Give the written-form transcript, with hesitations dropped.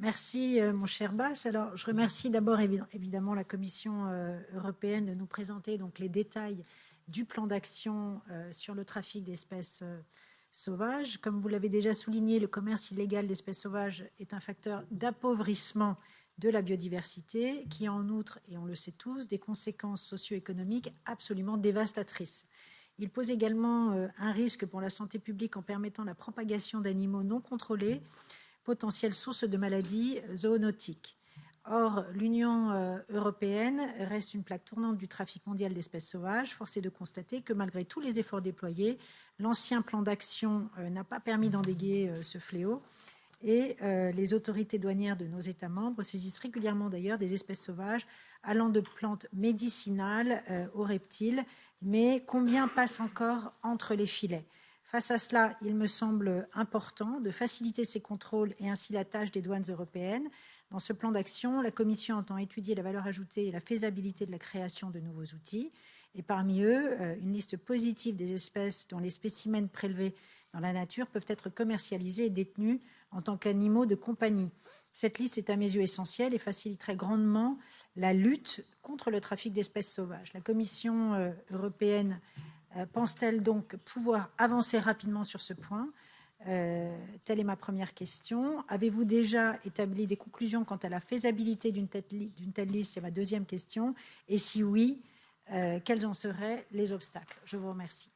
Merci, mon cher Bas. Alors, je remercie d'abord évidemment la Commission européenne de nous présenter donc les détails du plan d'action sur le trafic d'espèces sauvages. Comme vous l'avez déjà souligné, le commerce illégal d'espèces sauvages est un facteur d'appauvrissement de la biodiversité qui a en outre, et on le sait tous, des conséquences socio-économiques absolument dévastatrices. Il pose également un risque pour la santé publique en permettant la propagation d'animaux non contrôlés, potentielle source de maladies zoonotiques. Or, l'Union européenne reste une plaque tournante du trafic mondial d'espèces sauvages. Force est de constater que malgré tous les efforts déployés, l'ancien plan d'action n'a pas permis d'endiguer ce fléau. Et les autorités douanières de nos États membres saisissent régulièrement d'ailleurs des espèces sauvages allant de plantes médicinales aux reptiles. Mais combien passe encore entre les filets ? Face à cela, il me semble important de faciliter ces contrôles et ainsi la tâche des douanes européennes. Dans ce plan d'action, la Commission entend étudier la valeur ajoutée et la faisabilité de la création de nouveaux outils. Et parmi eux, une liste positive des espèces dont les spécimens prélevés dans la nature peuvent être commercialisés et détenus en tant qu'animaux de compagnie. Cette liste est à mes yeux essentielle et faciliterait grandement la lutte contre le trafic d'espèces sauvages. La Commission européenne pense-t-elle donc pouvoir avancer rapidement sur ce point ? Telle est ma première question. Avez-vous déjà établi des conclusions quant à la faisabilité d'une telle liste ? C'est ma deuxième question. Et si oui, quels en seraient les obstacles ? Je vous remercie.